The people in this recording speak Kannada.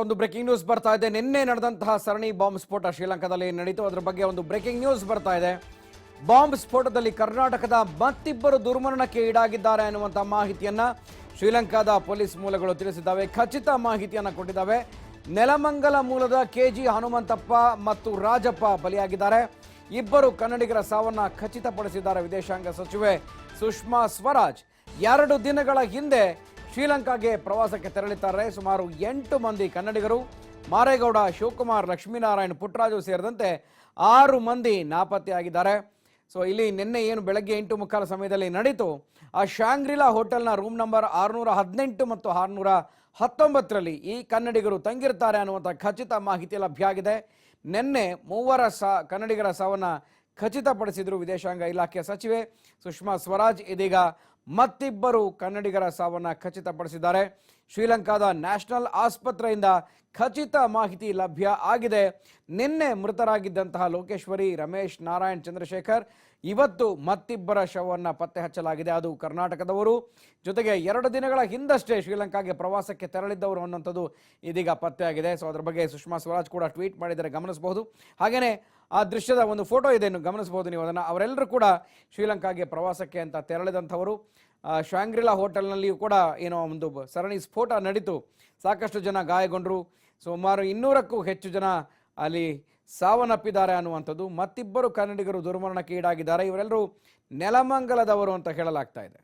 ಒಂದು ಬ್ರೇಕಿಂಗ್ ನ್ಯೂಸ್ ಬರ್ತಾ ಇದೆ. ನಿನ್ನೆ ನಡೆದಂತಹ ಸರಣಿ ಬಾಂಬ್ ಸ್ಫೋಟ ಶ್ರೀಲಂಕಾದಲ್ಲಿ ನಡೀತು. ಅದರ ಬಗ್ಗೆ ಒಂದು ಬ್ರೇಕಿಂಗ್ ನ್ಯೂಸ್ ಬರ್ತಾ ಇದೆ. ಬಾಂಬ್ ಸ್ಫೋಟದಲ್ಲಿ ಕರ್ನಾಟಕದ ಮತ್ತಿಬ್ಬರು ದುರ್ಮರಣಕ್ಕೆ ಈಡಾಗಿದ್ದಾರೆ ಅನ್ನುವಂಥ ಮಾಹಿತಿಯನ್ನ ಶ್ರೀಲಂಕಾದ ಪೊಲೀಸ್ ಮೂಲಗಳು ತಿಳಿಸಿದ್ದಾವೆ. ಖಚಿತ ಮಾಹಿತಿಯನ್ನ ಕೊಟ್ಟಿದ್ದಾವೆ. ನೆಲಮಂಗಲ ಮೂಲದ ಕೆಜಿ ಹನುಮಂತಪ್ಪ ಮತ್ತು ರಾಜಪ್ಪ ಬಲಿಯಾಗಿದ್ದಾರೆ. ಇಬ್ಬರು ಕನ್ನಡಿಗರ ಸಾವನ್ನ ಖಚಿತಪಡಿಸಿದ್ದಾರೆ ವಿದೇಶಾಂಗ ಸಚಿವೆ ಸುಷ್ಮಾ ಸ್ವರಾಜ್. 2 ದಿನಗಳ ಹಿಂದೆ ಶ್ರೀಲಂಕಾಗೆ ಪ್ರವಾಸಕ್ಕೆ ತೆರಳಿದ್ದಾರೆ. ಸುಮಾರು 8 ಮಂದಿ ಕನ್ನಡಿಗರು, ಮಾರೇಗೌಡ, ಶಿವಕುಮಾರ್, ಲಕ್ಷ್ಮೀನಾರಾಯಣ್, ಪುಟ್ಟರಾಜು ಸೇರಿದಂತೆ 6 ಮಂದಿ ನಾಪತ್ತೆಯಾಗಿದ್ದಾರೆ. ಸೊ ಇಲ್ಲಿ ನಿನ್ನೆ ಏನು ಬೆಳಗ್ಗೆ 8:15 ಸಮಯದಲ್ಲಿ ನಡೀತು, ಆ ಶಾಂಗ್ರಿಲಾ ಹೋಟೆಲ್ನ ರೂಮ್ ನಂಬರ್ 618 ಮತ್ತು 619ರಲ್ಲಿ ಈ ಕನ್ನಡಿಗರು ತಂಗಿರ್ತಾರೆ ಅನ್ನುವಂಥ ಖಚಿತ ಮಾಹಿತಿ ಲಭ್ಯ ಆಗಿದೆ. ನಿನ್ನೆ 3 ಕನ್ನಡಿಗರ ಸಾವನ್ನ ಖಚಿತಪಡಿಸಿದ್ರು ವಿದೇಶಾಂಗ ಇಲಾಖೆಯ ಸಚಿವೆ ಸುಷ್ಮಾ ಸ್ವರಾಜ್. ಇದೀಗ ಮತ್ತಿಬ್ಬರು ಕನ್ನಡಿಗರ ಸಾವನ್ನ ಖಚಿತಪಡಿಸಿದ್ದಾರೆ. ಶ್ರೀಲಂಕಾದ ನ್ಯಾಷನಲ್ ಆಸ್ಪತ್ರೆಯಿಂದ ಖಚಿತ ಮಾಹಿತಿ ಲಭ್ಯ ಆಗಿದೆ. ನಿನ್ನೆ ಮೃತರಾಗಿದ್ದಂತಹ ಲೋಕೇಶ್ವರಿ, ರಮೇಶ್, ನಾರಾಯಣ್, ಚಂದ್ರಶೇಖರ್, ಇವತ್ತು ಮತ್ತಿಬ್ಬರ ಶವವನ್ನು ಪತ್ತೆ ಹಚ್ಚಲಾಗಿದೆ. ಅದು ಕರ್ನಾಟಕದವರು. ಜೊತೆಗೆ 2 ದಿನಗಳ ಹಿಂದಷ್ಟೇ ಶ್ರೀಲಂಕಾಗೆ ಪ್ರವಾಸಕ್ಕೆ ತೆರಳಿದ್ದವರು ಅನ್ನುವಂಥದ್ದು ಇದೀಗ ಪತ್ತೆಯಾಗಿದೆ. ಸೊ ಅದರ ಬಗ್ಗೆ ಸುಷ್ಮಾ ಸ್ವರಾಜ್ ಕೂಡ ಟ್ವೀಟ್ ಮಾಡಿದರೆ ಗಮನಿಸಬಹುದು. ಹಾಗೆಯೇ ಆ ದೃಶ್ಯದ ಒಂದು ಫೋಟೋ ಇದೆ, ಗಮನಿಸಬಹುದು ನೀವು ಅದನ್ನು. ಅವರೆಲ್ಲರೂ ಕೂಡ ಶ್ರೀಲಂಕಾಗೆ ಪ್ರವಾಸಕ್ಕೆ ಅಂತ ತೆರಳಿದಂಥವರು. ಶಾಂಗ್ರಿಲಾ ಹೋಟೆಲ್ನಲ್ಲಿಯೂ ಕೂಡ ಏನೋ ಒಂದು ಸರಣಿ ಸ್ಫೋಟ ನಡೀತು. ಸಾಕಷ್ಟು ಜನ ಗಾಯಗೊಂಡರು. ಸುಮಾರು 200ಕ್ಕೂ ಹೆಚ್ಚು ಜನ ಅಲ್ಲಿ ಸಾವನ್ನಪ್ಪಿದ್ದಾರೆ ಅನ್ನುವಂಥದ್ದು. ಮತ್ತಿಬ್ಬರು ಕನ್ನಡಿಗರು ದುರ್ಮರಣಕ್ಕೆ ಈಡಾಗಿದ್ದಾರೆ. ಇವರೆಲ್ಲರೂ ನೆಲಮಂಗಲದವರು ಅಂತ ಹೇಳಲಾಗ್ತಾ ಇದೆ.